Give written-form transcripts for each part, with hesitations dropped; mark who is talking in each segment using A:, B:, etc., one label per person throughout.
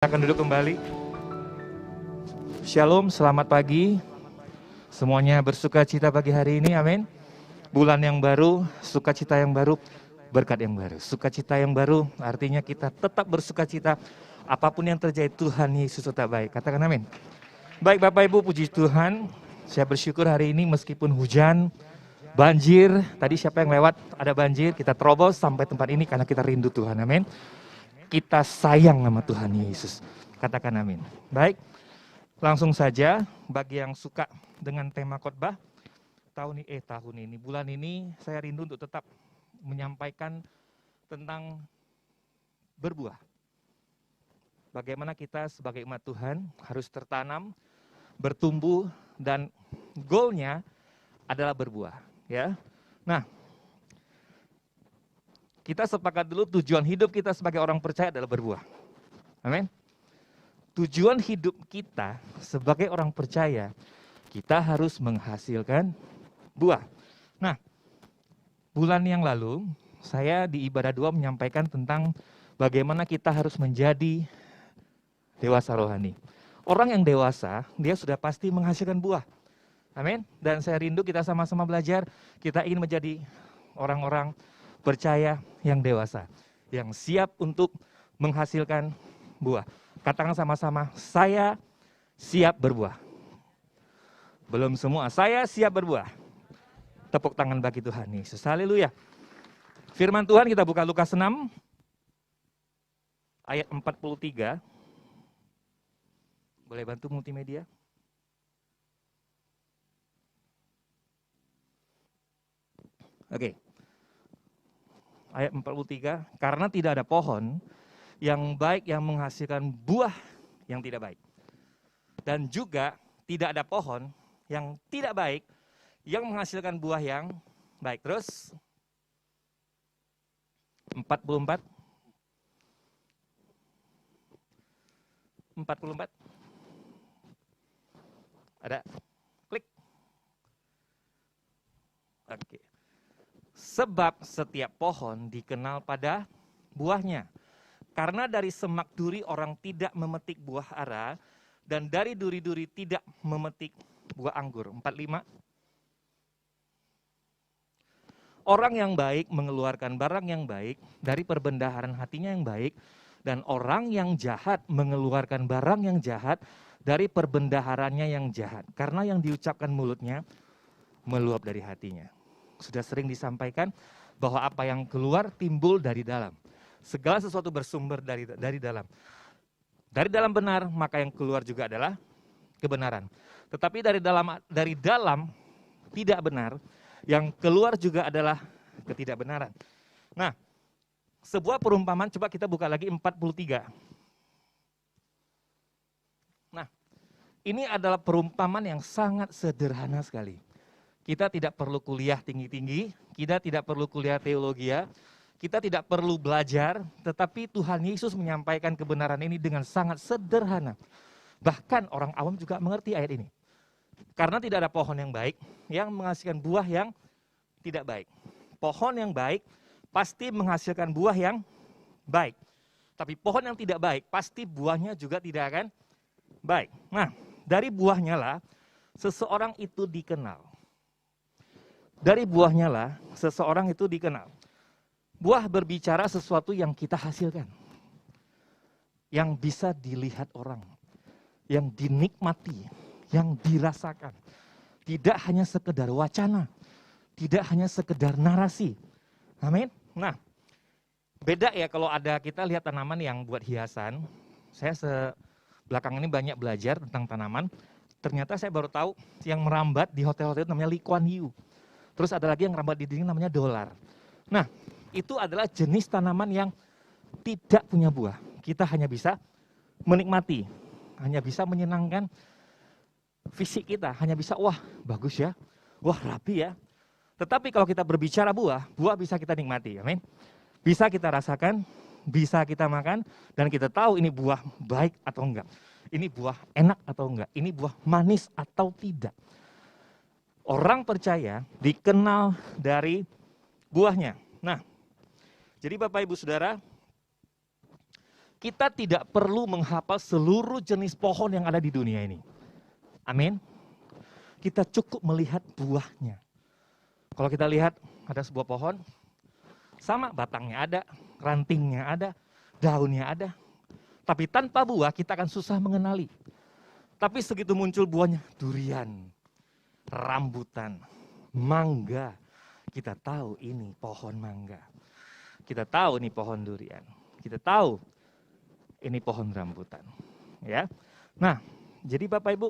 A: Akan duduk kembali. Shalom, selamat pagi. Semuanya bersuka cita pagi hari ini, amin. Bulan yang baru, sukacita yang baru, berkat yang baru. Sukacita yang baru artinya kita tetap bersuka cita. Apapun yang terjadi, Tuhan Yesus tetap baik. Katakan amin. Baik Bapak Ibu, puji Tuhan. Saya bersyukur hari ini meskipun hujan, banjir. Tadi siapa yang lewat ada banjir, kita terobos sampai tempat ini karena kita rindu Tuhan, amin. Kita sayang sama Tuhan Yesus. Katakan amin. Baik, langsung saja bagi yang suka dengan tema khotbah tahun ini, bulan ini saya rindu untuk tetap menyampaikan tentang berbuah. Bagaimana kita sebagai umat Tuhan harus tertanam, bertumbuh, dan goalnya adalah berbuah. Ya, nah, kita sepakat dulu tujuan hidup kita sebagai orang percaya adalah berbuah. Amin. Tujuan hidup kita sebagai orang percaya, kita harus menghasilkan buah. Nah, bulan yang lalu saya di ibadah 2 menyampaikan tentang bagaimana kita harus menjadi dewasa rohani. Orang yang dewasa, dia sudah pasti menghasilkan buah. Amin. Dan saya rindu kita sama-sama belajar, kita ingin menjadi orang-orang percaya yang dewasa, yang siap untuk menghasilkan buah. Katakan sama-sama, saya siap berbuah. Belum semua, saya siap berbuah. Tepuk tangan bagi Tuhan Yesus. Haleluya. Firman Tuhan kita buka Lukas 6 ayat 43. Boleh bantu multimedia? Oke. Ayat 43, karena tidak ada pohon yang baik yang menghasilkan buah yang tidak baik. Dan juga tidak ada pohon yang tidak baik yang menghasilkan buah yang baik. Terus 44. Ada? Klik. Oke. Sebab setiap pohon dikenal pada buahnya. Karena dari semak duri orang tidak memetik buah ara, dan dari duri-duri tidak memetik buah anggur. 45. Orang yang baik mengeluarkan barang yang baik dari perbendaharaan hatinya yang baik, dan orang yang jahat mengeluarkan barang yang jahat dari perbendaharannya yang jahat. Karena yang diucapkan mulutnya meluap dari hatinya. Sudah sering disampaikan bahwa apa yang keluar timbul dari dalam. Segala sesuatu bersumber dari dalam. Dari dalam benar, maka yang keluar juga adalah kebenaran. Tetapi dari dalam tidak benar, yang keluar juga adalah ketidakbenaran. Nah, sebuah perumpamaan, coba kita buka lagi 43. Nah, ini adalah perumpamaan yang sangat sederhana sekali. Kita tidak perlu kuliah tinggi-tinggi, kita tidak perlu kuliah teologi, kita tidak perlu belajar, tetapi Tuhan Yesus menyampaikan kebenaran ini dengan sangat sederhana. Bahkan orang awam juga mengerti ayat ini. Karena tidak ada pohon yang baik yang menghasilkan buah yang tidak baik. Pohon yang baik pasti menghasilkan buah yang baik. Tapi pohon yang tidak baik pasti buahnya juga tidak akan baik. Nah, dari buahnya lah seseorang itu dikenal. Dari buahnya lah seseorang itu dikenal. Buah berbicara sesuatu yang kita hasilkan. Yang bisa dilihat orang. Yang dinikmati. Yang dirasakan. Tidak hanya sekedar wacana. Tidak hanya sekedar narasi. Amin. Nah, beda ya kalau ada kita lihat tanaman yang buat hiasan. Saya belakangan ini banyak belajar tentang tanaman. Ternyata saya baru tahu yang merambat di hotel-hotel itu namanya Lee Kuan Yew. Terus ada lagi yang merambat di dinding namanya dolar. Nah, itu adalah jenis tanaman yang tidak punya buah. Kita hanya bisa menikmati, hanya bisa menyenangkan fisik kita, hanya bisa, wah bagus ya, wah rapi ya. Tetapi kalau kita berbicara buah, buah bisa kita nikmati, amin. Bisa kita rasakan, bisa kita makan, dan kita tahu ini buah baik atau enggak. Ini buah enak atau enggak, ini buah manis atau tidak. Orang percaya dikenal dari buahnya. Nah, jadi Bapak Ibu Saudara, Kita tidak perlu menghafal seluruh jenis pohon yang ada di dunia ini. Amin. Kita cukup melihat buahnya. Kalau kita lihat ada sebuah pohon, sama batangnya ada, rantingnya ada, daunnya ada. Tapi tanpa buah kita akan susah mengenali. Tapi segitu muncul buahnya, durian, rambutan, mangga. Kita tahu ini pohon mangga. Kita tahu ini pohon durian. Kita tahu ini pohon rambutan. Ya. Nah, jadi Bapak Ibu,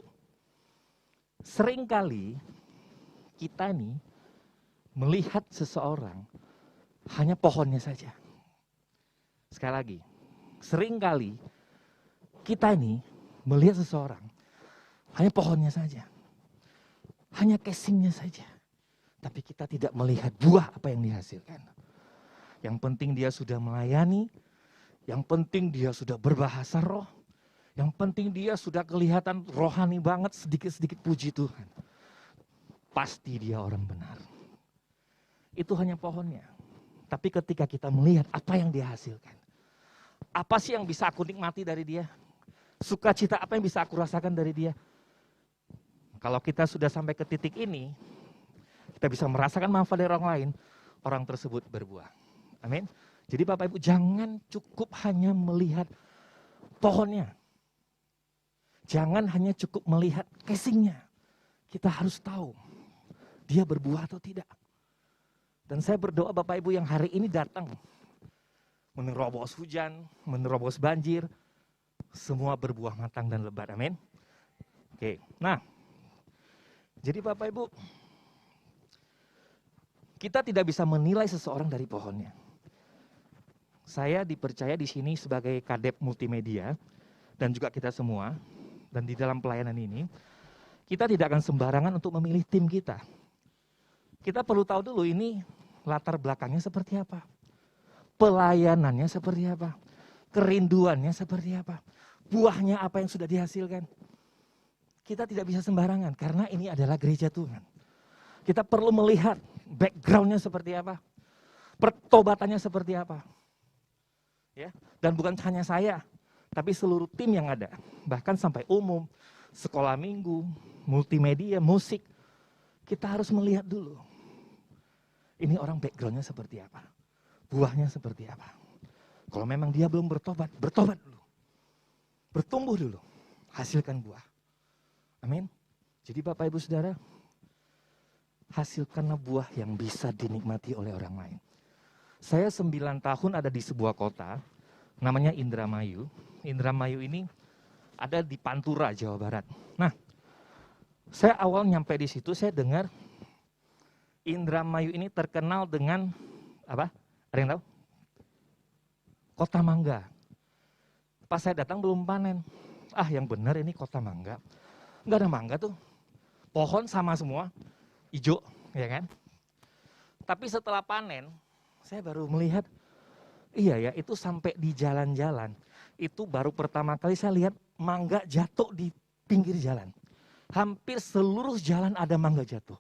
A: seringkali kita nih melihat seseorang hanya pohonnya saja. Sekali lagi, seringkali kita nih melihat seseorang hanya pohonnya saja. Hanya casingnya saja. Tapi kita tidak melihat buah apa yang dihasilkan. Yang penting dia sudah melayani, yang penting dia sudah berbahasa roh, yang penting dia sudah kelihatan rohani banget, sedikit-sedikit puji Tuhan. Pasti dia orang benar. Itu hanya pohonnya. Tapi ketika kita melihat apa yang dia hasilkan, apa sih yang bisa aku nikmati dari dia? Sukacita apa yang bisa aku rasakan dari dia? Kalau kita sudah sampai ke titik ini, kita bisa merasakan manfaat dari orang lain, orang tersebut berbuah. Amin. Jadi Bapak Ibu jangan cukup hanya melihat pohonnya. Jangan hanya cukup melihat casingnya. Kita harus tahu dia berbuah atau tidak. Dan saya berdoa Bapak Ibu yang hari ini datang menerobos hujan, menerobos banjir, semua berbuah matang dan lebat. Amin. Oke. Nah, jadi Bapak Ibu, kita tidak bisa menilai seseorang dari pohonnya. Saya dipercaya di sini sebagai kadep multimedia dan juga kita semua, dan di dalam pelayanan ini, kita tidak akan sembarangan untuk memilih tim kita. Kita perlu tahu dulu ini latar belakangnya seperti apa, pelayanannya seperti apa, kerinduannya seperti apa, buahnya apa yang sudah dihasilkan. Kita tidak bisa sembarangan karena ini adalah gereja Tuhan. Kita perlu melihat backgroundnya seperti apa, pertobatannya seperti apa. Ya, dan bukan hanya saya, tapi seluruh tim yang ada, bahkan sampai umum, sekolah minggu, multimedia, musik, kita harus melihat dulu. Ini orang backgroundnya seperti apa, buahnya seperti apa. Kalau memang dia belum bertobat, bertobat dulu, bertumbuh dulu, hasilkan buah. Amin. Jadi Bapak Ibu Saudara, hasilkanlah buah yang bisa dinikmati oleh orang lain. Saya 9 tahun ada di sebuah kota, namanya Indramayu. Indramayu ini ada di Pantura, Jawa Barat. Nah, saya awal nyampe di situ, saya dengar Indramayu ini terkenal dengan apa? Ada yang tahu? Kota mangga. Pas saya datang belum panen. Ah, yang benar ini kota mangga. Enggak ada mangga tuh. Pohon sama semua, hijau, ya kan? Tapi setelah panen, saya baru melihat, iya ya, itu sampai di jalan-jalan. Itu baru pertama kali saya lihat mangga jatuh di pinggir jalan. Hampir seluruh jalan ada mangga jatuh.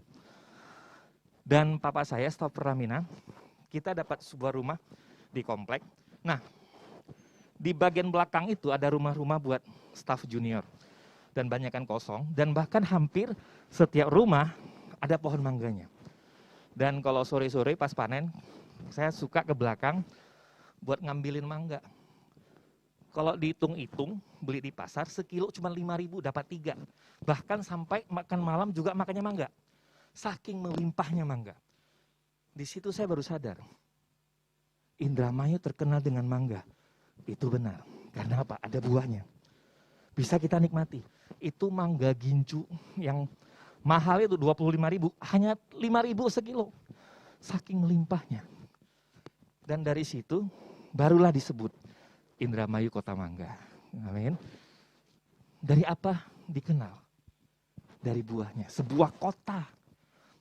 A: Dan papa saya, staf Pertamina, kita dapat sebuah rumah di komplek. Nah, di bagian belakang itu ada rumah-rumah buat staf junior. Dan banyakkan kosong, dan bahkan hampir setiap rumah ada pohon mangganya. Dan kalau sore-sore pas panen, saya suka ke belakang buat ngambilin mangga. Kalau dihitung-hitung, beli di pasar sekilo cuma 5.000 dapat 3. Bahkan sampai makan malam juga makannya mangga. Saking melimpahnya mangga. Di situ saya baru sadar, Indramayu terkenal dengan mangga. Itu benar. Karena apa? Ada buahnya. Bisa kita nikmati. Itu mangga gincu yang mahal itu 25.000, hanya 5.000 sekilo. Saking melimpahnya. Dan dari situ barulah disebut Indramayu Kota Mangga. Amin. Dari apa dikenal? Dari buahnya. Sebuah kota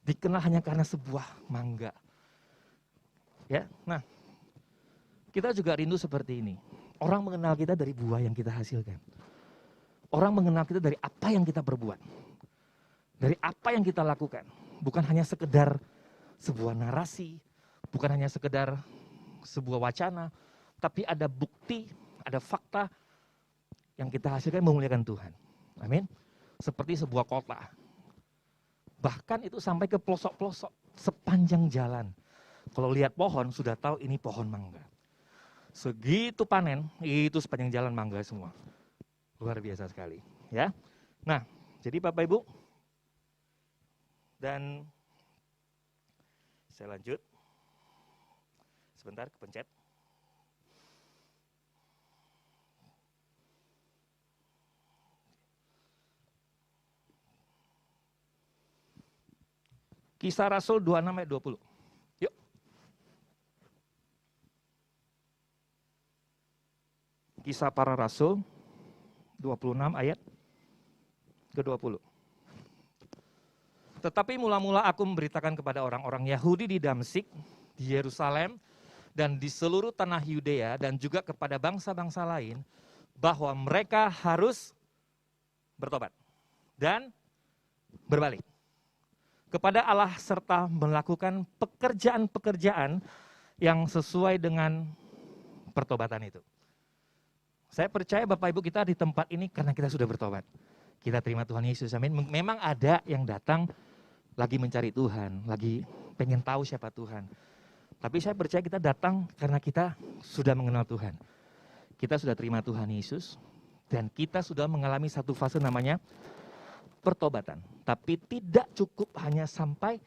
A: dikenal hanya karena sebuah mangga. Ya, nah, kita juga rindu seperti ini. Orang mengenal kita dari buah yang kita hasilkan. Orang mengenal kita dari apa yang kita perbuat. Dari apa yang kita lakukan. Bukan hanya sekedar sebuah narasi, bukan hanya sekedar sebuah wacana, tapi ada bukti, ada fakta yang kita hasilkan memuliakan Tuhan. Amin. Seperti sebuah kota. Bahkan itu sampai ke pelosok-pelosok sepanjang jalan. Kalau lihat pohon sudah tahu ini pohon mangga. Segitu panen, itu sepanjang jalan mangga semua. Luar biasa sekali, ya. Nah, jadi Bapak Ibu, dan saya lanjut. Sebentar, kepencet. Kisah Rasul 26 ayat 20. Yuk. Kisah para Rasul 26 ayat ke-20. Tetapi mula-mula aku memberitakan kepada orang-orang Yahudi di Damsyik, di Yerusalem, dan di seluruh tanah Yudea, dan juga kepada bangsa-bangsa lain, bahwa mereka harus bertobat dan berbalik kepada Allah serta melakukan pekerjaan-pekerjaan yang sesuai dengan pertobatan itu. Saya percaya Bapak Ibu kita di tempat ini karena kita sudah bertobat. Kita terima Tuhan Yesus, amin. Memang ada yang datang lagi mencari Tuhan, lagi pengen tahu siapa Tuhan. Tapi saya percaya kita datang karena kita sudah mengenal Tuhan. Kita sudah terima Tuhan Yesus dan kita sudah mengalami satu fase namanya pertobatan. Tapi tidak cukup hanya sampai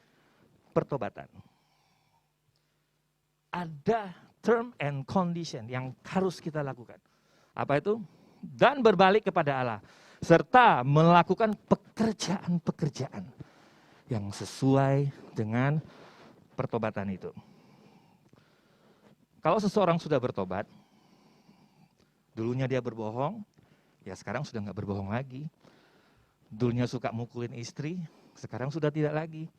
A: pertobatan. Ada term and condition yang harus kita lakukan. Apa itu? Dan berbalik kepada Allah. Serta melakukan pekerjaan-pekerjaan yang sesuai dengan pertobatan itu. Kalau seseorang sudah bertobat, dulunya dia berbohong, ya sekarang sudah nggak berbohong lagi. Dulunya suka mukulin istri, sekarang sudah tidak lagi.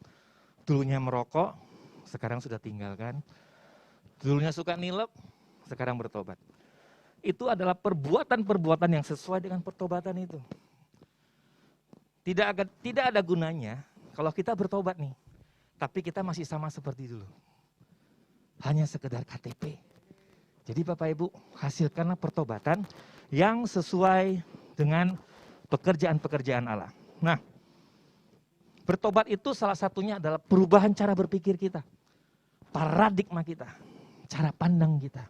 A: Dulunya merokok, sekarang sudah tinggalkan. Dulunya suka nilep, sekarang bertobat. Itu adalah perbuatan-perbuatan yang sesuai dengan pertobatan itu. Tidak ada gunanya kalau kita bertobat nih, tapi kita masih sama seperti dulu. Hanya sekedar KTP. Jadi Bapak Ibu, hasilkanlah pertobatan yang sesuai dengan pekerjaan-pekerjaan Allah. Nah, bertobat itu salah satunya adalah perubahan cara berpikir kita. Paradigma kita, cara pandang kita,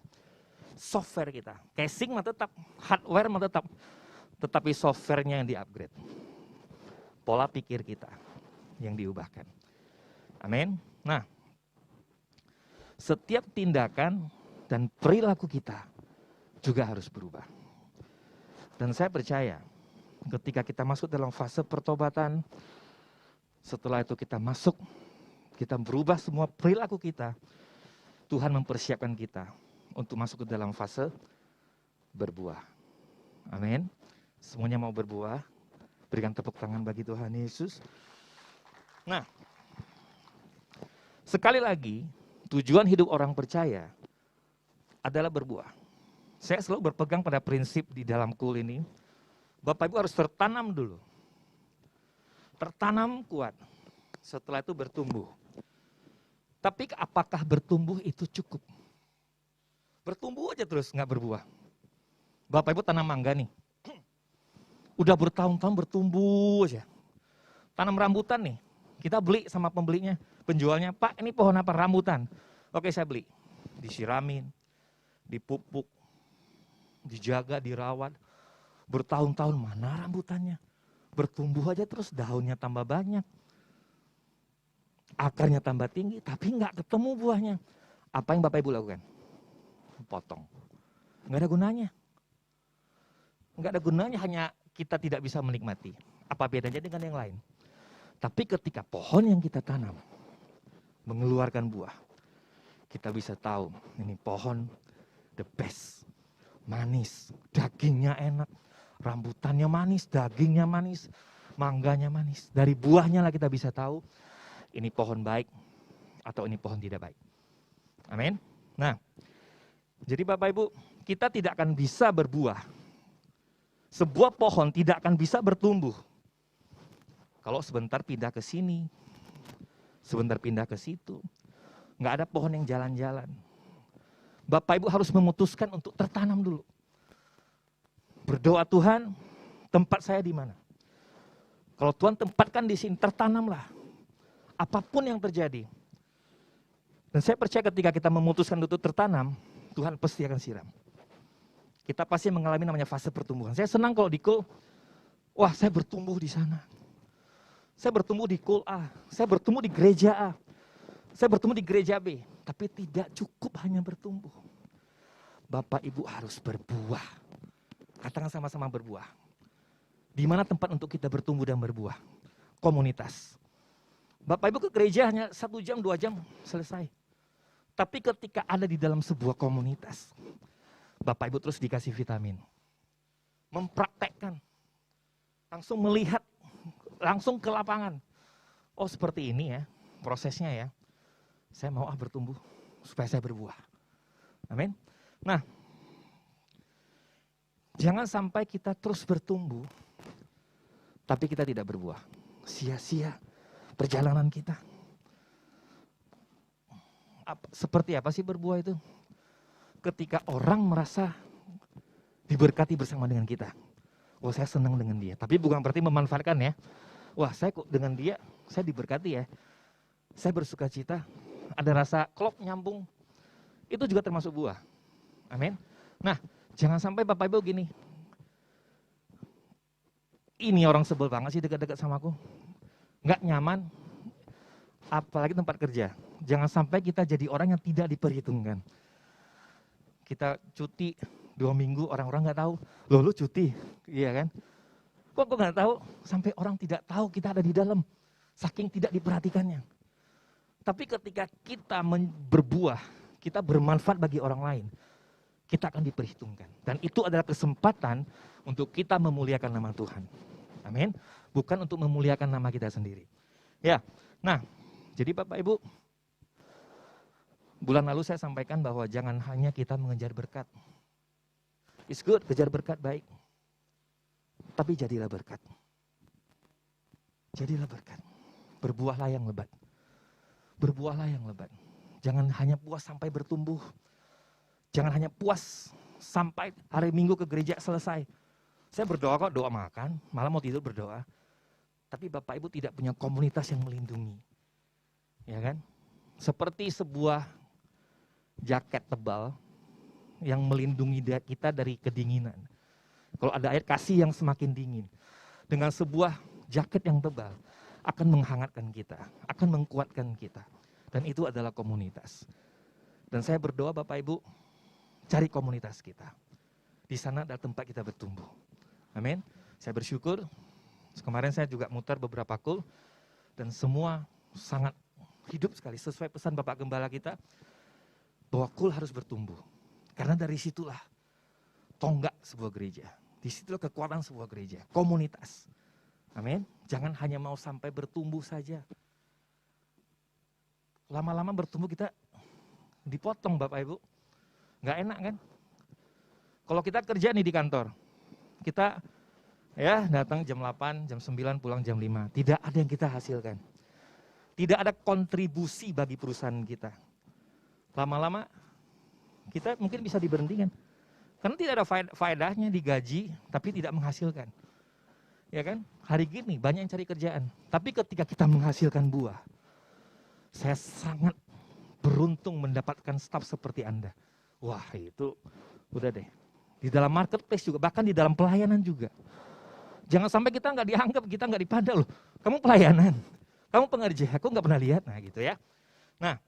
A: software kita. Casing mah tetap, hardware mah tetap, tetapi softwarenya yang di-upgrade. Pola pikir kita yang diubahkan. Amin. Nah, setiap tindakan dan perilaku kita juga harus berubah. Dan saya percaya ketika kita masuk dalam fase pertobatan, setelah itu kita berubah semua perilaku kita, Tuhan mempersiapkan kita untuk masuk ke dalam fase berbuah. Amin. Semuanya mau berbuah. Berikan tepuk tangan bagi Tuhan Yesus. Nah, sekali lagi, tujuan hidup orang percaya adalah berbuah. Saya selalu berpegang pada prinsip di dalam kul ini, Bapak Ibu harus tertanam dulu. Tertanam kuat, setelah itu bertumbuh. Tapi apakah bertumbuh itu cukup? Bertumbuh aja terus, nggak berbuah. Bapak Ibu tanam mangga nih, udah bertahun-tahun bertumbuh aja. Tanam rambutan nih, kita beli sama pembelinya, penjualnya, Pak ini pohon apa? Rambutan. Oke saya beli, disiramin, dipupuk, dijaga, dirawat. Bertahun-tahun mana rambutannya? Bertumbuh aja terus, daunnya tambah banyak. Akarnya tambah tinggi, tapi nggak ketemu buahnya. Apa yang Bapak Ibu lakukan? Potong. Nggak ada gunanya. Nggak ada gunanya, hanya kita tidak bisa menikmati. Apa bedanya dengan yang lain? Tapi ketika pohon yang kita tanam mengeluarkan buah, kita bisa tahu ini pohon the best. Manis, dagingnya enak, rambutannya manis, dagingnya manis, mangganya manis. Dari buahnya lah kita bisa tahu ini pohon baik atau ini pohon tidak baik. Amin. Nah, jadi Bapak Ibu, kita tidak akan bisa berbuah. Sebuah pohon tidak akan bisa bertumbuh kalau sebentar pindah ke sini, sebentar pindah ke situ. Nggak ada pohon yang jalan-jalan. Bapak Ibu harus memutuskan untuk tertanam dulu. Berdoa, Tuhan, tempat saya di mana? Kalau Tuhan tempatkan di sini, tertanamlah. Apapun yang terjadi. Dan saya percaya ketika kita memutuskan untuk tertanam, Tuhan pasti akan siram. Kita pasti mengalami namanya fase pertumbuhan. Saya senang kalau di Kul, wah saya bertumbuh di sana. Saya bertumbuh di Kul A, saya bertumbuh di gereja A, saya bertumbuh di gereja B. Tapi tidak cukup hanya bertumbuh. Bapak Ibu harus berbuah. Katakan sama-sama berbuah. Di mana tempat untuk kita bertumbuh dan berbuah? Komunitas. Bapak Ibu ke gereja hanya 1 jam, 2 jam, selesai. Tapi ketika ada di dalam sebuah komunitas, Bapak Ibu terus dikasih vitamin. Mempraktekkan. Langsung melihat, langsung ke lapangan. Oh seperti ini ya, prosesnya ya. Saya mau bertumbuh supaya saya berbuah. Amin. Nah, jangan sampai kita terus bertumbuh, tapi kita tidak berbuah. Sia-sia perjalanan kita. Seperti apa sih berbuah itu? Ketika orang merasa diberkati bersama dengan kita. Wah saya senang dengan dia. Tapi bukan berarti memanfaatkan ya. Wah saya kok dengan dia, saya diberkati ya. Saya bersuka cita, ada rasa klop nyambung. Itu juga termasuk buah. Amin. Nah, jangan sampai Bapak Ibu gini. Ini orang sebel banget sih dekat-dekat sama aku. Nggak nyaman, apalagi tempat kerja. Jangan sampai kita jadi orang yang tidak diperhitungkan. Kita cuti 2 minggu, orang-orang nggak tahu. Loh lu cuti, iya kan? Kok nggak tahu? Sampai orang tidak tahu kita ada di dalam. Saking tidak diperhatikannya. Tapi ketika kita berbuah, kita bermanfaat bagi orang lain, kita akan diperhitungkan. Dan itu adalah kesempatan untuk kita memuliakan nama Tuhan. Amin. Bukan untuk memuliakan nama kita sendiri. Ya, nah, jadi Bapak Ibu, bulan lalu saya sampaikan bahwa jangan hanya kita mengejar berkat. It's good, kejar berkat baik. Tapi jadilah berkat. Jadilah berkat. Berbuahlah yang lebat. Berbuahlah yang lebat. Jangan hanya puas sampai bertumbuh. Jangan hanya puas sampai hari Minggu ke gereja selesai. Saya berdoa kok, doa makan, malah mau tidur berdoa. Tapi Bapak Ibu tidak punya komunitas yang melindungi. Ya kan? Seperti sebuah jaket tebal yang melindungi kita dari kedinginan. Kalau ada air, kasih yang semakin dingin. Dengan sebuah jaket yang tebal, akan menghangatkan kita, akan menguatkan kita. Dan itu adalah komunitas. Dan saya berdoa Bapak Ibu, cari komunitas kita. Di sana adalah tempat kita bertumbuh. Amin. Saya bersyukur, kemarin saya juga mutar beberapa kul, dan semua sangat hidup sekali, sesuai pesan Bapak Gembala kita, bahwa kul harus bertumbuh. Karena dari situlah tonggak sebuah gereja. Disitulah kekuatan sebuah gereja, komunitas. Amin. Jangan hanya mau sampai bertumbuh saja. Lama-lama bertumbuh kita dipotong Bapak Ibu. Nggak enak kan? Kalau kita kerja nih di kantor, kita ya datang jam 8, jam 9, pulang jam 5. Tidak ada yang kita hasilkan. Tidak ada kontribusi bagi perusahaan kita. Lama-lama kita mungkin bisa diberhentikan. Karena tidak ada faedahnya digaji, tapi tidak menghasilkan. Ya kan? Hari gini banyak yang cari kerjaan. Tapi ketika kita menghasilkan buah, saya sangat beruntung mendapatkan staf seperti Anda. Wah itu udah deh. Di dalam marketplace juga, bahkan di dalam pelayanan juga. Jangan sampai kita nggak dianggap, kita nggak dipandang loh. Kamu pelayanan, kamu pengerja, aku nggak pernah lihat. Nah gitu ya. Nah,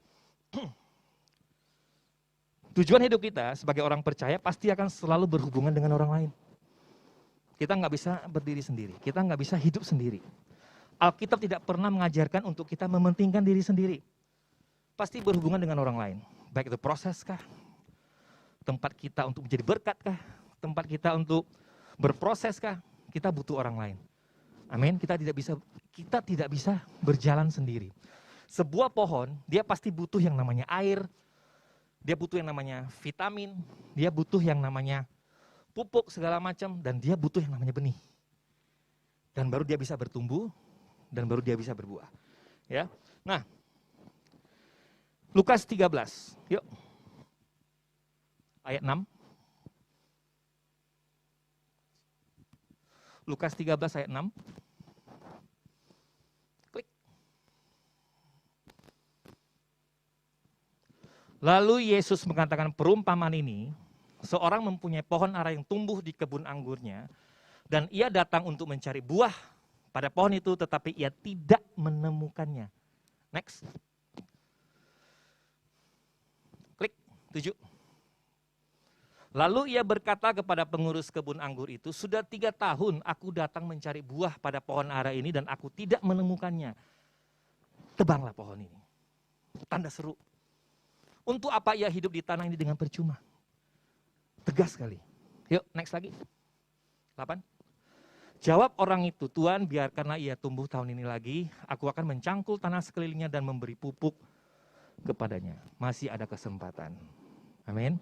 A: tujuan hidup kita sebagai orang percaya pasti akan selalu berhubungan dengan orang lain. Kita nggak bisa berdiri sendiri, kita nggak bisa hidup sendiri. Alkitab tidak pernah mengajarkan untuk kita mementingkan diri sendiri. Pasti berhubungan dengan orang lain. Baik itu proses kah? Tempat kita untuk menjadi berkat kah? Tempat kita untuk berproses kah? Kita butuh orang lain. Amin. Kita tidak bisa berjalan sendiri. Sebuah pohon, dia pasti butuh yang namanya air, dia butuh yang namanya vitamin, dia butuh yang namanya pupuk segala macam, dan dia butuh yang namanya benih. Dan baru dia bisa bertumbuh, dan baru dia bisa berbuah. Ya. Nah, Lukas 13, yuk. Ayat 6. Lukas 13 ayat 6. Klik. Lalu Yesus mengatakan perumpamaan ini, seorang mempunyai pohon ara yang tumbuh di kebun anggurnya, dan ia datang untuk mencari buah pada pohon itu, tetapi ia tidak menemukannya. Next. Klik, 7. Lalu ia berkata kepada pengurus kebun anggur itu, sudah 3 tahun aku datang mencari buah pada pohon ara ini dan aku tidak menemukannya. Tebanglah pohon ini. Tanda seru. Untuk apa ia hidup di tanah ini dengan percuma? Tegas sekali. Yuk, next lagi. 8. Jawab orang itu, Tuhan biarkanlah ia tumbuh tahun ini lagi, aku akan mencangkul tanah sekelilingnya dan memberi pupuk kepadanya. Masih ada kesempatan. Amin.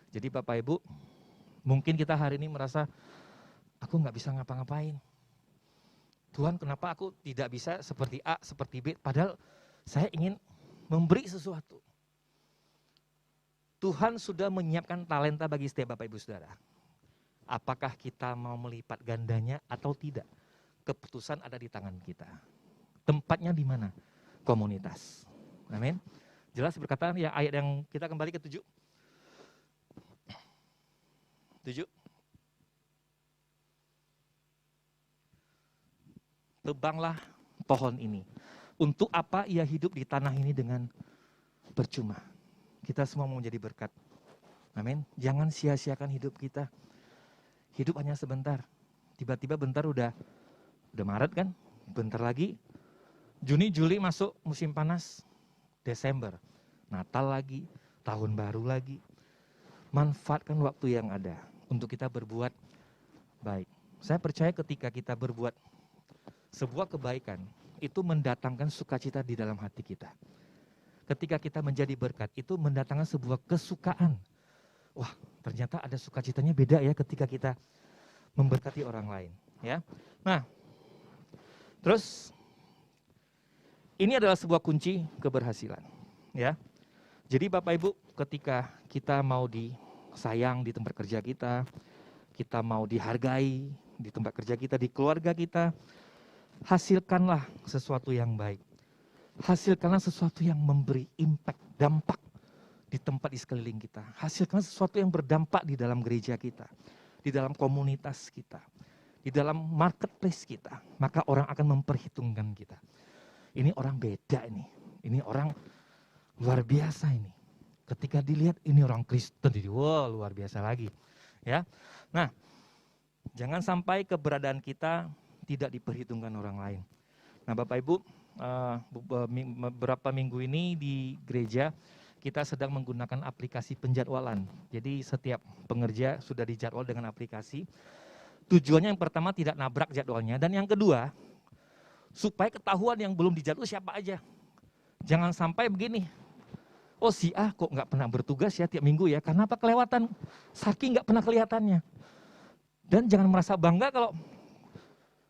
A: Jadi Bapak Ibu, mungkin kita hari ini merasa, aku nggak bisa ngapa-ngapain. Tuhan, kenapa aku tidak bisa seperti A, seperti B, padahal saya ingin memberi sesuatu. Tuhan sudah menyiapkan talenta bagi setiap Bapak Ibu Saudara. Apakah kita mau melipat gandanya atau tidak? Keputusan ada di tangan kita. Tempatnya di mana? Komunitas. Amin. Jelas berkata ya, ayat yang kita kembali ke 7. 7. Tebanglah pohon ini. Untuk apa ia hidup di tanah ini dengan percuma? Kita semua mau menjadi berkat. Amin. Jangan sia-siakan hidup kita. Hidup hanya sebentar. Tiba-tiba bentar udah Maret kan? Bentar lagi Juni, Juli masuk musim panas. Desember, Natal lagi, tahun baru lagi. Manfaatkan waktu yang ada untuk kita berbuat baik. Saya percaya ketika kita berbuat sebuah kebaikan, itu mendatangkan sukacita di dalam hati kita. Ketika kita menjadi berkat, itu mendatangkan sebuah kesukaan. Wah, ternyata ada sukacitanya beda ya ketika kita memberkati orang lain. Ya, nah, terus ini adalah sebuah kunci keberhasilan. Ya, jadi Bapak Ibu, ketika kita mau disayang di tempat kerja kita mau dihargai di tempat kerja kita, di keluarga kita, hasilkanlah sesuatu yang baik. Hasilkanlah sesuatu yang memberi impact, dampak di tempat di sekeliling kita. Hasilkanlah sesuatu yang berdampak di dalam gereja kita, di dalam komunitas kita, di dalam marketplace kita. Maka orang akan memperhitungkan kita. Ini orang beda ini orang luar biasa ini. Ketika dilihat ini orang Kristen, jadi wah luar biasa lagi. Ya, nah jangan sampai keberadaan kita tidak diperhitungkan orang lain. Nah Bapak Ibu, beberapa minggu ini di gereja kita sedang menggunakan aplikasi penjadwalan. Jadi setiap pengerja sudah dijadwal dengan aplikasi. Tujuannya yang pertama tidak nabrak jadwalnya, dan yang kedua supaya ketahuan yang belum dijadwal siapa aja. Jangan sampai begini, oh si A kok nggak pernah bertugas ya tiap minggu ya, karena apa? Kelewatan, saking nggak pernah kelihatannya. Dan jangan merasa bangga kalau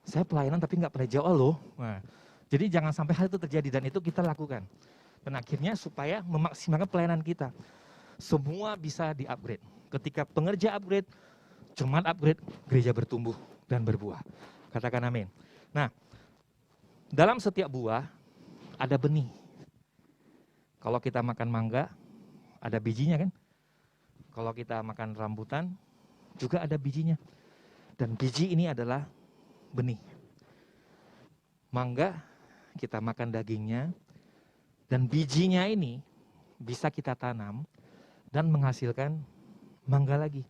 A: saya pelayanan tapi nggak pernah jawab loh. Nah, jadi jangan sampai hal itu terjadi, dan itu kita lakukan. Dan akhirnya supaya memaksimalkan pelayanan kita, semua bisa di-upgrade. Ketika pengerja upgrade, jemaat upgrade, gereja bertumbuh dan berbuah. Katakan amin. Nah, dalam setiap buah ada benih. Kalau kita makan mangga, ada bijinya kan? Kalau kita makan rambutan, juga ada bijinya. Dan biji ini adalah benih. Mangga, kita makan dagingnya, dan bijinya ini bisa kita tanam dan menghasilkan mangga lagi.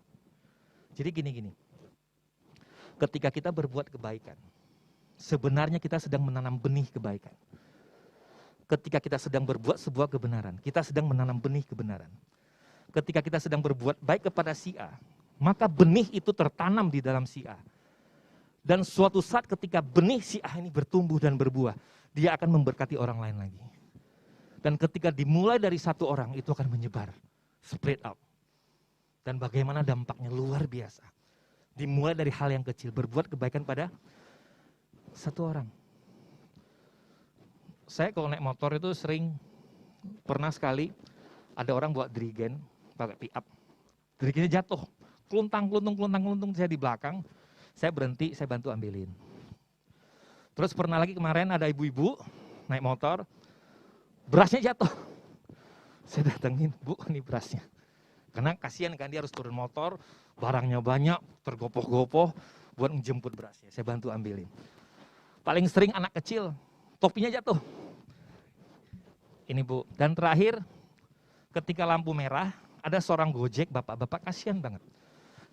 A: Jadi gini, ketika kita berbuat kebaikan, sebenarnya kita sedang menanam benih kebaikan. Ketika kita sedang berbuat sebuah kebenaran, kita sedang menanam benih kebenaran. Ketika kita sedang berbuat baik kepada si A, maka benih itu tertanam di dalam si A. Dan suatu saat ketika benih si A ini bertumbuh dan berbuah, dia akan memberkati orang lain lagi. Dan ketika dimulai dari satu orang, itu akan menyebar, spread out. Dan bagaimana dampaknya luar biasa. Dimulai dari hal yang kecil, berbuat kebaikan pada satu orang. Saya kalau naik motor itu pernah sekali ada orang buat dirigen pakai pick up. Dirigennya jatuh, keluntung saya di belakang. Saya berhenti, saya bantu ambilin. Terus pernah lagi kemarin ada ibu-ibu naik motor, berasnya jatuh. Saya datengin, Bu, ini berasnya. Karena kasihan kan dia harus turun motor, barangnya banyak, tergopoh-gopoh buat menjemput berasnya. Saya bantu ambilin. Paling sering anak kecil, topinya jatuh. Ini Bu. Dan terakhir, ketika lampu merah, ada seorang Gojek, bapak-bapak kasihan banget.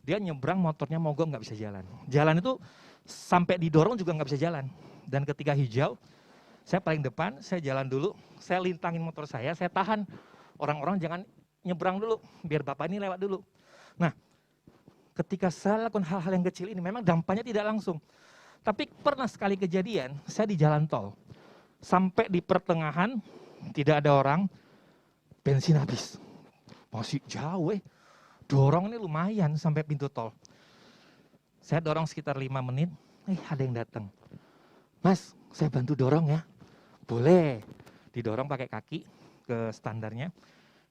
A: Dia nyebrang motornya mogok nggak bisa jalan. Jalan itu sampai didorong juga nggak bisa jalan. Dan ketika hijau, saya paling depan, saya jalan dulu, saya lintangin motor saya tahan. Orang-orang jangan nyebrang dulu, biar bapak ini lewat dulu. Nah, ketika saya lakukan hal-hal yang kecil ini, memang dampaknya tidak langsung. Tapi pernah sekali kejadian, saya di jalan tol. Sampai di pertengahan, tidak ada orang, bensin habis. Masih jauh dorong ini lumayan sampai pintu tol. Saya dorong sekitar 5 menit, ada yang datang. Mas, saya bantu dorong ya. Boleh, didorong pakai kaki ke standarnya.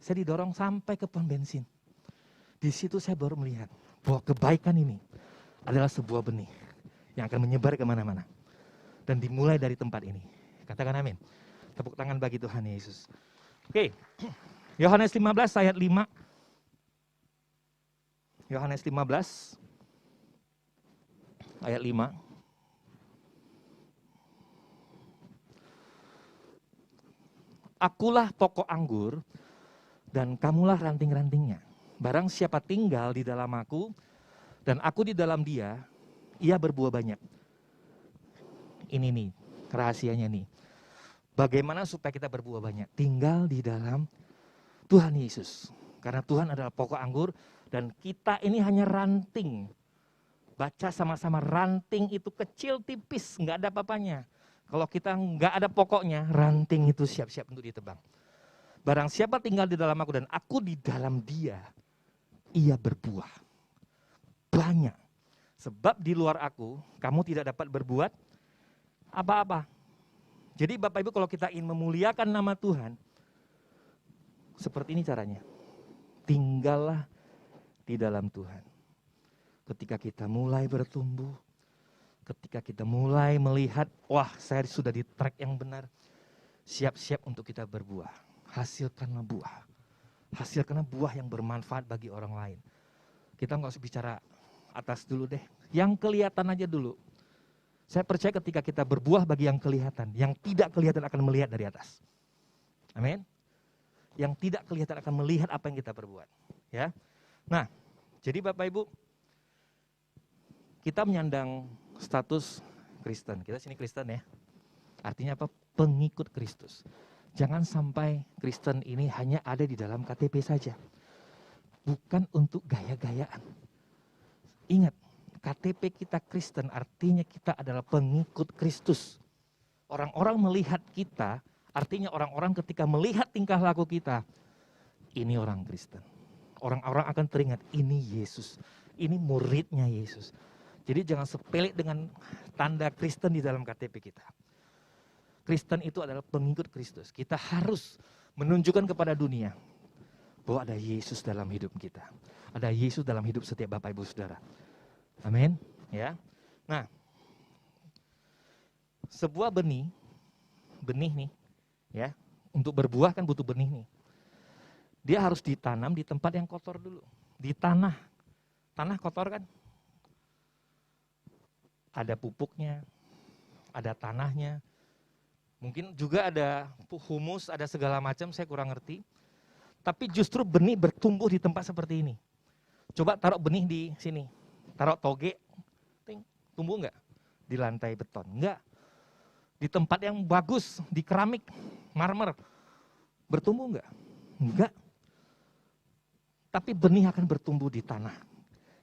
A: Saya didorong sampai ke pom bensin. Di situ saya baru melihat bahwa kebaikan ini adalah sebuah benih yang akan menyebar kemana-mana. Dan dimulai dari tempat ini. Katakan amin. Tepuk tangan bagi Tuhan Yesus. Oke, Yohanes 15 ayat 5. Yohanes 15 ayat 5. Akulah pokok anggur dan kamulah ranting-rantingnya. Barang siapa tinggal di dalam aku dan aku di dalam dia, ia berbuah banyak. Ini nih, rahasianya nih. Bagaimana supaya kita berbuah banyak? Tinggal di dalam Tuhan Yesus. Karena Tuhan adalah pokok anggur dan kita ini hanya ranting. Baca sama-sama, ranting itu kecil tipis, nggak ada apa-apanya. Kalau kita nggak ada pokoknya, ranting itu siap-siap untuk ditebang. Barang siapa tinggal di dalam aku dan aku di dalam dia, ia berbuah banyak. Sebab di luar aku, kamu tidak dapat berbuat apa-apa. Jadi Bapak Ibu kalau kita ingin memuliakan nama Tuhan, seperti ini caranya. Tinggallah di dalam Tuhan. Ketika kita mulai bertumbuh, ketika kita mulai melihat, wah saya sudah di track yang benar, siap-siap untuk kita berbuah. Hasilkanlah buah. Hasilkanlah buah yang bermanfaat bagi orang lain. Kita nggak usah bicara atas dulu deh, yang kelihatan aja dulu. Saya percaya ketika kita berbuah bagi yang kelihatan, yang tidak kelihatan akan melihat dari atas. Amin. Yang tidak kelihatan akan melihat apa yang kita perbuat. Ya. Nah, jadi Bapak Ibu, kita menyandang status Kristen. Kita sini Kristen ya. Artinya apa? Pengikut Kristus. Jangan sampai Kristen ini hanya ada di dalam KTP saja. Bukan untuk gaya-gayaan. Ingat, KTP kita Kristen artinya kita adalah pengikut Kristus. Orang-orang melihat kita, artinya orang-orang ketika melihat tingkah laku kita, ini orang Kristen. Orang-orang akan teringat, ini Yesus. Ini muridnya Yesus. Jadi jangan sepele dengan tanda Kristen di dalam KTP kita. Kristen itu adalah pengikut Kristus. Kita harus menunjukkan kepada dunia bahwa ada Yesus dalam hidup kita. Ada Yesus dalam hidup setiap Bapak Ibu Saudara. Amin. Ya. Nah, sebuah benih nih, ya, untuk berbuah kan butuh benih nih. Dia harus ditanam di tempat yang kotor dulu. Di tanah kotor kan? Ada pupuknya, ada tanahnya, mungkin juga ada humus, ada segala macam, saya kurang ngerti. Tapi justru benih bertumbuh di tempat seperti ini. Coba taruh benih di sini, taruh toge, tumbuh enggak? Di lantai beton, enggak. Di tempat yang bagus, di keramik, marmer, bertumbuh enggak? Enggak. Tapi benih akan bertumbuh di tanah,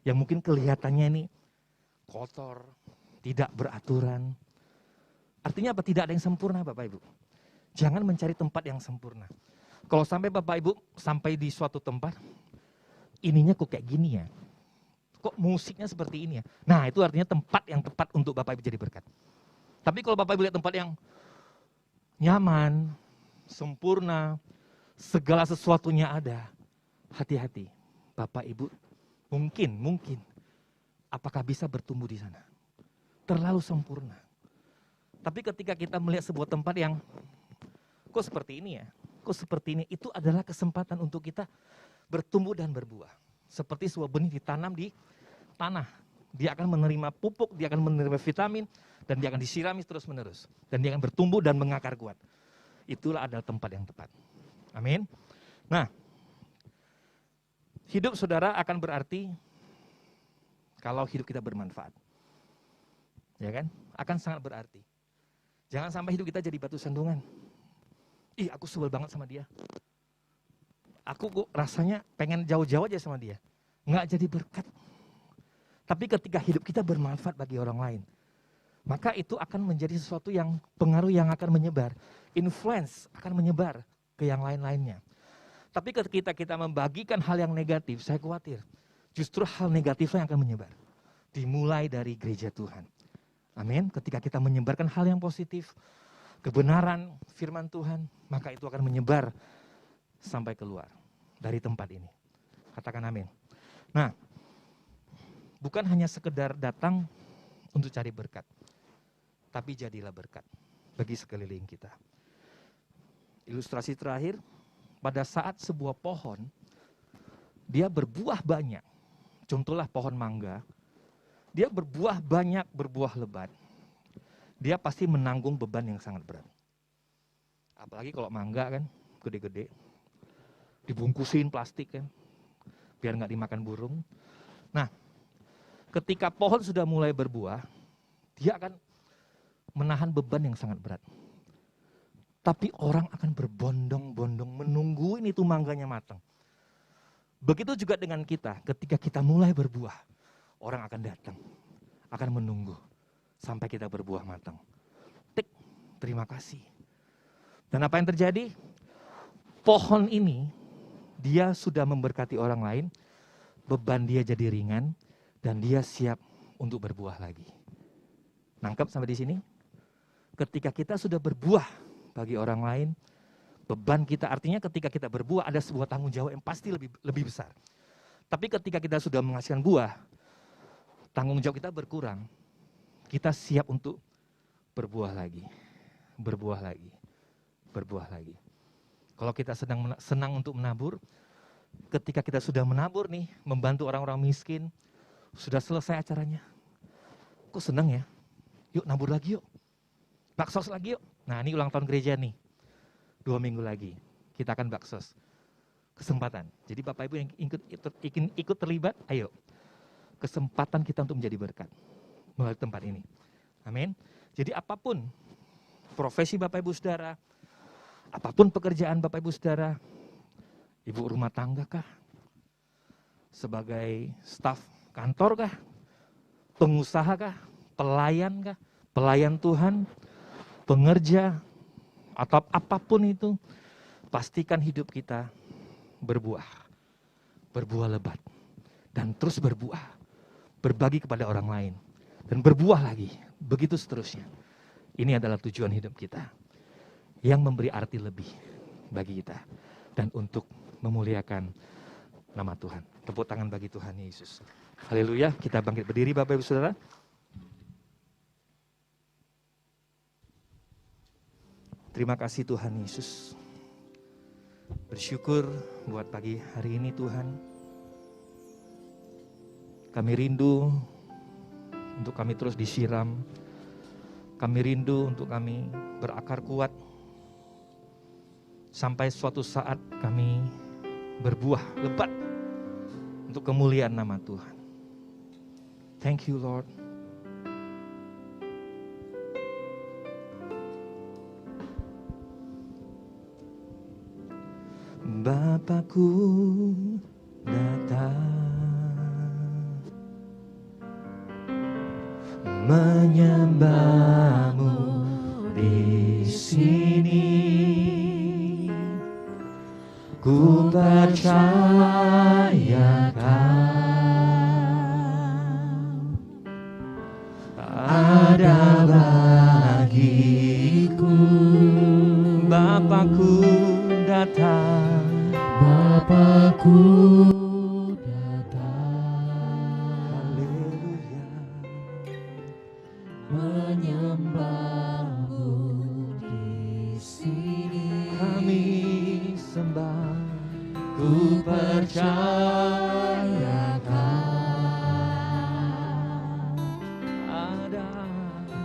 A: yang mungkin kelihatannya ini kotor, tidak beraturan. Artinya apa? Tidak ada yang sempurna Bapak Ibu. Jangan mencari tempat yang sempurna. Kalau sampai Bapak Ibu sampai di suatu tempat, ininya kok kayak gini ya? Kok musiknya seperti ini ya? Nah itu artinya tempat yang tepat untuk Bapak Ibu jadi berkat. Tapi kalau Bapak Ibu lihat tempat yang nyaman, sempurna, segala sesuatunya ada, hati-hati. Bapak Ibu mungkin apakah bisa bertumbuh di sana? Terlalu sempurna. Tapi ketika kita melihat sebuah tempat yang kok seperti ini ya, kok seperti ini, itu adalah kesempatan untuk kita bertumbuh dan berbuah. Seperti sebuah benih ditanam di tanah. Dia akan menerima pupuk, dia akan menerima vitamin, dan dia akan disirami terus menerus. Dan dia akan bertumbuh dan mengakar kuat. Itulah adalah tempat yang tepat. Amin. Nah, hidup saudara akan berarti kalau hidup kita bermanfaat. Ya kan? Akan sangat berarti. Jangan sampai hidup kita jadi batu sandungan. Ih, aku sebel banget sama dia. Aku rasanya pengen jauh-jauh aja sama dia. Nggak jadi berkat. Tapi ketika hidup kita bermanfaat bagi orang lain, maka itu akan menjadi sesuatu yang pengaruh yang akan menyebar. Influence akan menyebar ke yang lain-lainnya. Tapi ketika kita membagikan hal yang negatif, saya khawatir justru hal negatifnya yang akan menyebar. Dimulai dari gereja Tuhan. Amin. Ketika kita menyebarkan hal yang positif, kebenaran firman Tuhan, maka itu akan menyebar sampai keluar dari tempat ini. Katakan amin. Nah, bukan hanya sekedar datang untuk cari berkat, tapi jadilah berkat bagi sekeliling kita. Ilustrasi terakhir, pada saat sebuah pohon, dia berbuah banyak. Contohlah pohon mangga, dia berbuah banyak, berbuah lebat. Dia pasti menanggung beban yang sangat berat. Apalagi kalau mangga kan, gede-gede. Dibungkusin plastik kan, biar nggak dimakan burung. Nah, ketika pohon sudah mulai berbuah, dia akan menahan beban yang sangat berat. Tapi orang akan berbondong-bondong menungguin itu mangganya matang. Begitu juga dengan kita, ketika kita mulai berbuah, orang akan datang, akan menunggu sampai kita berbuah matang. Tik, terima kasih. Dan apa yang terjadi? Pohon ini, dia sudah memberkati orang lain, beban dia jadi ringan, dan dia siap untuk berbuah lagi. Nangkep sampai di sini? Ketika kita sudah berbuah bagi orang lain, beban kita artinya ketika kita berbuah ada sebuah tanggung jawab yang pasti lebih besar. Tapi ketika kita sudah menghasilkan buah, tanggung jawab kita berkurang. Kita siap untuk berbuah lagi, berbuah lagi, berbuah lagi. Kalau kita senang untuk menabur, ketika kita sudah menabur nih, membantu orang-orang miskin, sudah selesai acaranya. Kok senang ya? Yuk nabur lagi yuk. Baksos lagi yuk. Nah ini ulang tahun gereja nih. 2 minggu lagi kita akan baksos. Kesempatan. Jadi Bapak Ibu yang ikut terlibat, ayo. Kesempatan kita untuk menjadi berkat melalui tempat ini. Amin. Jadi apapun profesi Bapak Ibu Saudara, apapun pekerjaan Bapak Ibu Saudara, ibu rumah tangga kah? Sebagai staf kantor kah? Pengusaha kah? Pelayan kah? Pelayan Tuhan? Pengerja? Atau apapun itu, pastikan hidup kita berbuah. Berbuah lebat. Dan terus berbuah. Berbagi kepada orang lain. Dan berbuah lagi. Begitu seterusnya. Ini adalah tujuan hidup kita. Yang memberi arti lebih bagi kita. Dan untuk memuliakan nama Tuhan. Tepuk tangan bagi Tuhan Yesus. Haleluya, kita bangkit berdiri Bapak Ibu Saudara. Terima kasih Tuhan Yesus. Bersyukur buat pagi hari ini Tuhan. Kami rindu untuk kami terus disiram. Kami rindu untuk kami berakar kuat. Sampai suatu saat kami berbuah lebat untuk kemuliaan nama Tuhan. Thank you Lord. Bapakku datang menyembahmu di sini. Ku percaya Kau ada bagiku. Bapakku datang. Bapakku datang. Haleluya.
B: menyembah-Mu di sini.
A: Kami sembah,
B: Ku percayakan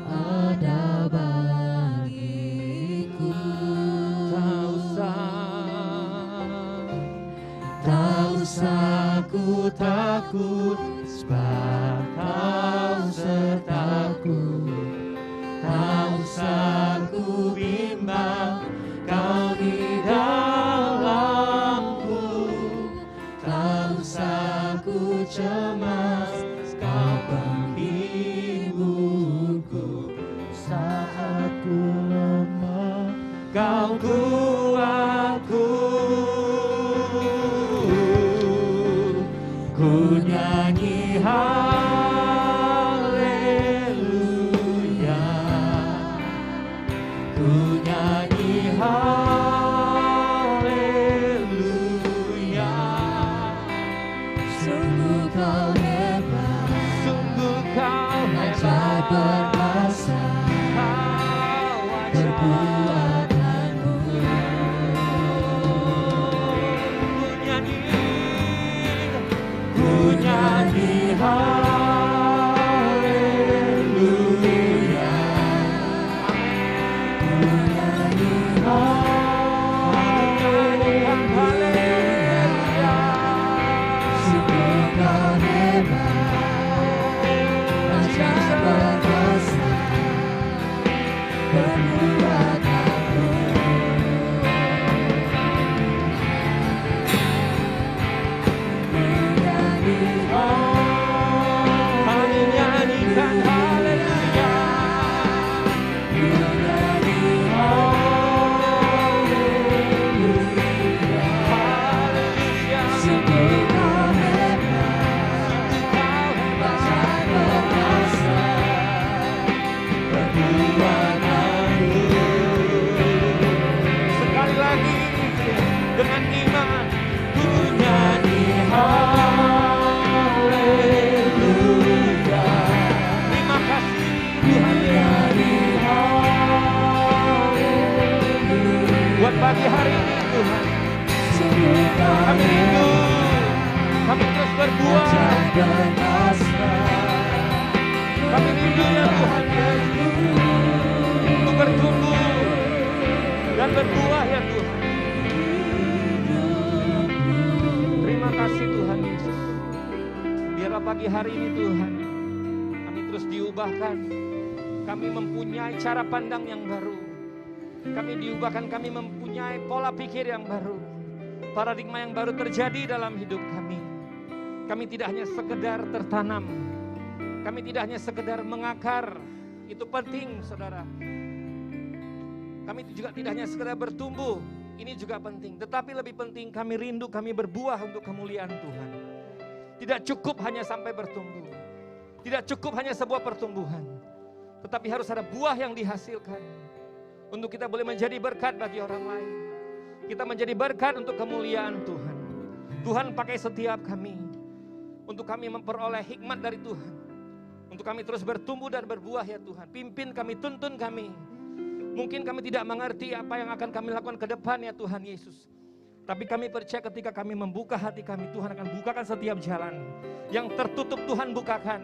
B: ada bagiku. Tak usah ku takut, sebab Kau sertaku. Tak usah ku bimbang, Kau di dalamku. Tak usah ku cemas, Kau penghiburku. Saat ku lemah, Kau kuatku. Ku nyanyi haleluya, ku nyanyi haleluya. Sungguh Kau hebat,
A: sungguh Kau
B: ajaib perkasa, perbuatanmu. Ku nyanyi haleluya, ku nyanyi haleluya. Sungguh Kau hebat, ajaib perkasa, perbuatanmu.
A: Kami nyanyikan haleluya,
B: Ku nyanyi haleluya.
A: haleluya.
B: Sungguh Kau hebat, ajaib perkasa, perbuatanmu.
A: Sekali lagi dengan iman, ku nyanyi
B: Haleluya.
A: terima kasih Tuhan buat pagi hari ini Tuhan. Kami rindu, kami terus berbuah. Kami rindu ya Tuhan untuk bertumbuh dan berbuah ya Tuhan. Terima kasih Tuhan Yesus. Biarlah pagi hari ini Tuhan, kami terus diubahkan. Kami mempunyai cara pandang yang baru. Kami diubahkan, kami mempunyai pola pikir yang baru. Paradigma yang baru terjadi dalam hidup kami. Kami tidak hanya sekedar tertanam. Kami tidak hanya sekedar mengakar. Itu penting saudara. Kami juga tidak hanya sekedar bertumbuh. Ini juga penting. Tetapi lebih penting kami rindu, kami berbuah untuk kemuliaan Tuhan. Tidak cukup hanya sampai bertumbuh. Tidak cukup hanya sebuah pertumbuhan. Tetapi harus ada buah yang dihasilkan. Untuk kita boleh menjadi berkat bagi orang lain. Kita menjadi berkat untuk kemuliaan Tuhan. Tuhan pakai setiap kami. Untuk kami memperoleh hikmat dari Tuhan. Untuk kami terus bertumbuh dan berbuah ya Tuhan. Pimpin kami, tuntun kami. Mungkin kami tidak mengerti apa yang akan kami lakukan ke depan ya Tuhan Yesus. Tapi kami percaya ketika kami membuka hati kami, Tuhan akan bukakan setiap jalan. Yang tertutup Tuhan bukakan.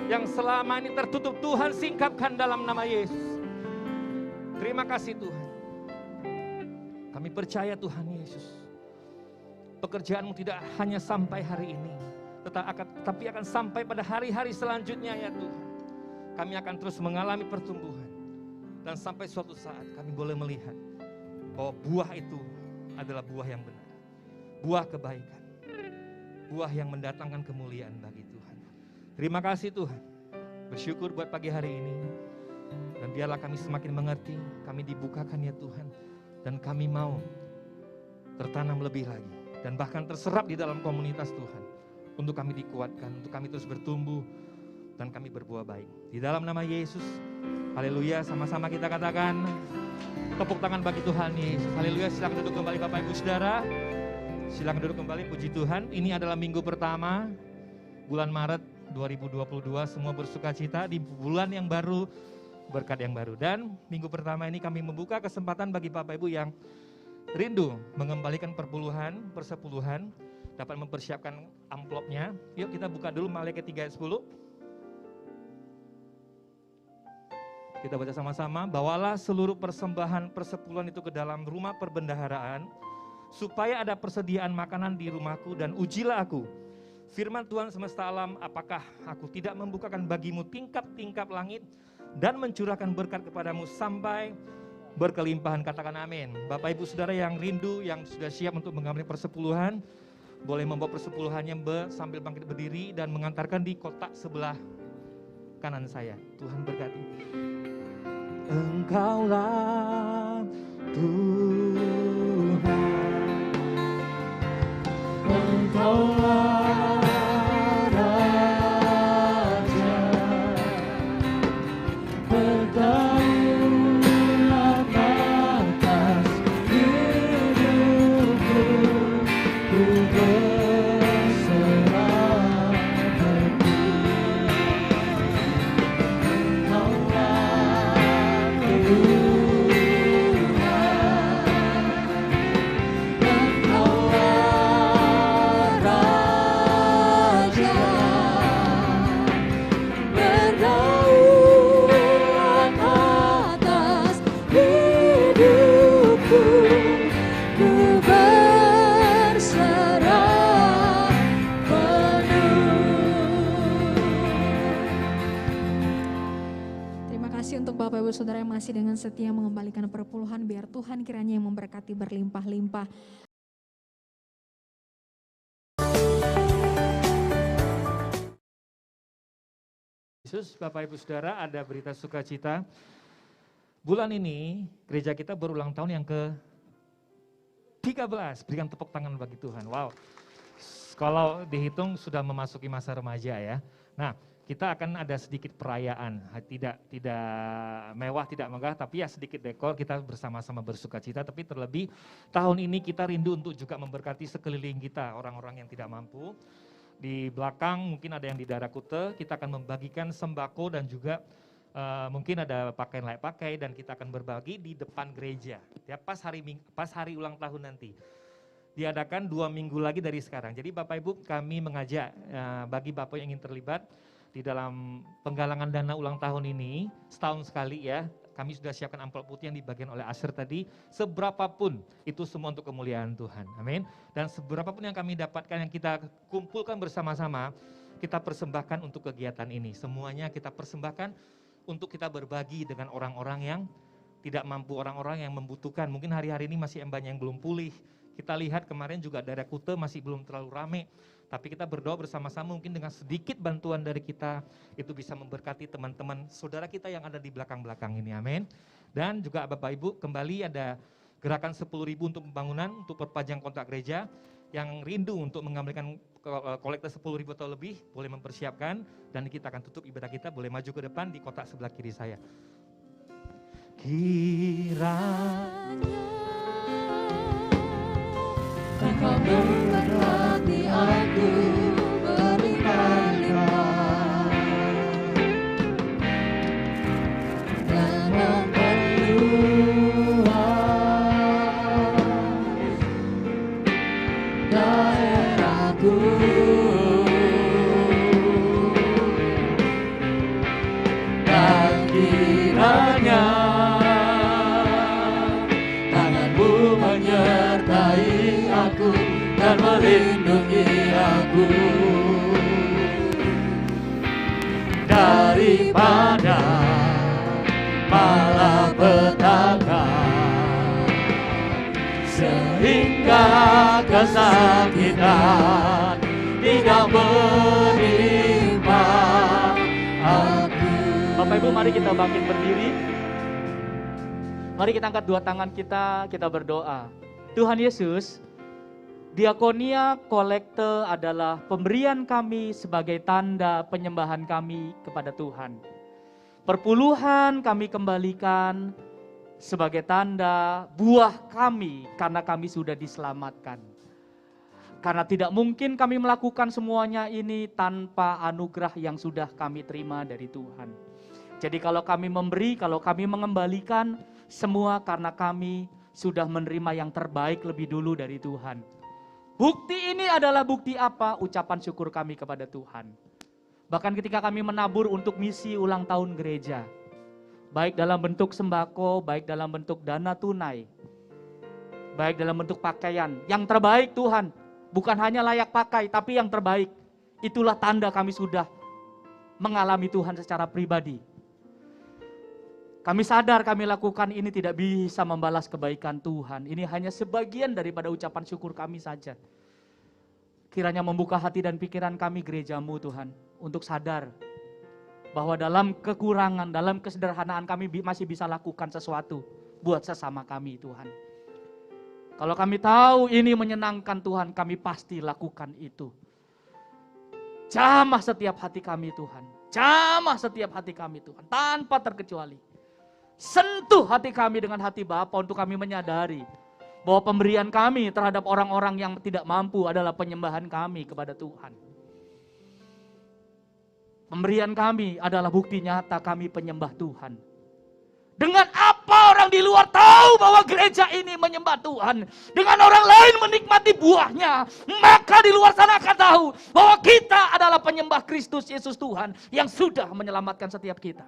A: Yang selama ini tertutup Tuhan singkapkan dalam nama Yesus. Terima kasih Tuhan. Kami percaya Tuhan Yesus. Pekerjaanmu tidak hanya sampai hari ini. Tetapi akan sampai pada hari-hari selanjutnya ya Tuhan. Kami akan terus mengalami pertumbuhan. Dan sampai suatu saat kami boleh melihat bahwa buah itu adalah buah yang benar. Buah kebaikan. Buah yang mendatangkan kemuliaan bagi Tuhan. Terima kasih Tuhan. Bersyukur buat pagi hari ini. Dan biarlah kami semakin mengerti, kami dibukakan ya Tuhan. Dan kami mau tertanam lebih lagi. Dan bahkan terserap di dalam komunitas Tuhan. Untuk kami dikuatkan, untuk kami terus bertumbuh. Dan kami berbuah baik. Di dalam nama Yesus, haleluya, sama-sama kita katakan. Tepuk tangan bagi Tuhan Yesus. Haleluya, silakan duduk kembali Bapak Ibu Saudara. Silakan duduk kembali, puji Tuhan. Ini adalah minggu pertama, bulan Maret 2022. Semua bersuka cita di bulan yang baru berkat yang baru. Dan minggu pertama ini kami membuka kesempatan bagi Bapak Ibu yang rindu mengembalikan perpuluhan, persepuluhan, dapat mempersiapkan amplopnya. Yuk kita buka dulu Maliaki 3 ayat 10. Kita baca sama-sama. Bawalah seluruh persembahan persepuluhan itu ke dalam rumah perbendaharaan, supaya ada persediaan makanan di rumahku, dan ujilah aku. Firman Tuhan semesta alam, apakah aku tidak membukakan bagimu tingkap-tingkap langit dan mencurahkan berkat kepadamu sampai berkelimpahan. Katakan amin. Bapak Ibu Saudara yang rindu, yang sudah siap untuk mengambil persepuluhan, boleh membawa persepuluhannya sambil bangkit berdiri dan mengantarkan di kotak sebelah kanan saya. Tuhan berkati. Engkaulah Tuhan,
B: Engkaulah Raja, berdaulat atas hidupku, ku berserah berdiri. Engkaulah Tuhan, Engkaulah Raja, berdaulat atas hidupku, ku berserah penuh.
C: Terima kasih untuk Bapak Ibu Saudara yang masih dengan setia mengembalikan perpuluhan, biar Tuhan kiranya yang memberkati berlimpah-limpah.
A: Yesus, Bapak Ibu Saudara, ada berita sukacita. Bulan ini gereja kita berulang tahun yang ke-13. Berikan tepuk tangan bagi Tuhan. Wow. Kalau dihitung sudah memasuki masa remaja ya. Nah, kita akan ada sedikit perayaan. Tidak mewah, tidak megah, tapi ya sedikit dekor. Kita bersama-sama bersukacita. Tapi terlebih tahun ini kita rindu untuk juga memberkati sekeliling kita, orang-orang yang tidak mampu. Di belakang mungkin ada yang di daerah Kute, kita akan membagikan sembako dan juga mungkin ada pakaian layak pakai, dan kita akan berbagi di depan gereja. Ya, pas hari ulang tahun nanti. Diadakan 2 minggu lagi dari sekarang. Jadi Bapak Ibu, kami mengajak bagi Bapak yang ingin terlibat di dalam penggalangan dana ulang tahun ini, setahun sekali ya. Kami sudah siapkan amplop putih yang dibagikan oleh Asher tadi, seberapapun itu semua untuk kemuliaan Tuhan. Amin. Dan seberapapun yang kami dapatkan, yang kita kumpulkan bersama-sama, kita persembahkan untuk kegiatan ini. Semuanya kita persembahkan untuk kita berbagi dengan orang-orang yang tidak mampu, orang-orang yang membutuhkan. Mungkin hari-hari ini masih banyak yang belum pulih. Kita lihat kemarin juga daerah Kute masih belum terlalu ramai. Tapi kita berdoa bersama-sama, mungkin dengan sedikit bantuan dari kita, itu bisa memberkati teman-teman saudara kita yang ada di belakang-belakang ini, amin. Dan juga Bapak Ibu, kembali ada gerakan 10.000 untuk pembangunan, untuk perpanjang kontrak gereja. Yang rindu untuk mengambilkan kolektor 10.000 atau lebih, boleh mempersiapkan, dan kita akan tutup ibadah kita, boleh maju ke depan di kotak sebelah kiri saya. Kiranya
B: Engkau memberkati aku berlimpah-limpah dan memperluas daerahku, dan kiranya tanganmu menyertai aku dan melindungi aku daripada malapetaka, sehingga kesakitan tidak menimpa aku.
D: Bapak Ibu, mari kita bangkit berdiri. Mari kita angkat 2 tangan kita berdoa. Tuhan Yesus, diakonia kolekte adalah pemberian kami sebagai tanda penyembahan kami kepada Tuhan. Perpuluhan kami kembalikan sebagai tanda buah kami karena kami sudah diselamatkan. Karena tidak mungkin kami melakukan semuanya ini tanpa anugerah yang sudah kami terima dari Tuhan. Jadi kalau kami memberi, kalau kami mengembalikan, semua karena kami sudah menerima yang terbaik lebih dulu dari Tuhan. Bukti ini adalah bukti apa? Ucapan syukur kami kepada Tuhan. Bahkan ketika kami menabur untuk misi ulang tahun gereja, baik dalam bentuk sembako, baik dalam bentuk dana tunai, baik dalam bentuk pakaian, yang terbaik Tuhan, bukan hanya layak pakai, tapi yang terbaik. Itulah tanda kami sudah mengalami Tuhan secara pribadi. Kami sadar kami lakukan ini tidak bisa membalas kebaikan Tuhan. Ini hanya sebagian daripada ucapan syukur kami saja. Kiranya membuka hati dan pikiran kami gerejamu Tuhan, untuk sadar bahwa dalam kekurangan, dalam kesederhanaan kami masih bisa lakukan sesuatu buat sesama kami Tuhan. Kalau kami tahu ini menyenangkan Tuhan, kami pasti lakukan itu. Jamah setiap hati kami Tuhan, jamah setiap hati kami Tuhan, tanpa terkecuali. Sentuh hati kami dengan hati Bapa untuk kami menyadari bahwa pemberian kami terhadap orang-orang yang tidak mampu adalah penyembahan kami kepada Tuhan. Pemberian kami adalah bukti nyata kami penyembah Tuhan. Dengan apa orang di luar tahu bahwa gereja ini menyembah Tuhan, dengan orang lain menikmati buahnya, maka di luar sana akan tahu bahwa kita adalah penyembah Kristus Yesus Tuhan yang sudah menyelamatkan setiap kita.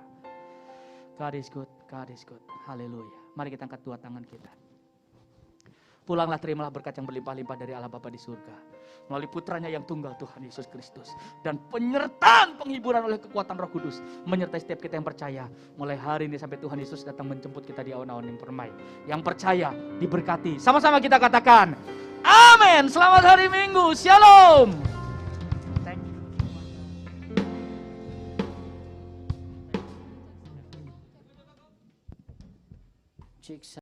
D: God is good, God is good. Haleluya. Mari kita angkat dua tangan kita. Pulanglah, terimalah berkat yang berlimpah-limpah dari Allah Bapa di surga, melalui putranya yang tunggal Tuhan Yesus Kristus, dan penyertaan penghiburan oleh kekuatan Roh Kudus menyertai setiap kita yang percaya mulai hari ini sampai Tuhan Yesus datang menjemput kita di awan-awan yang permai. Yang percaya diberkati. Sama-sama kita katakan amin. Selamat hari Minggu. Shalom. Thank you.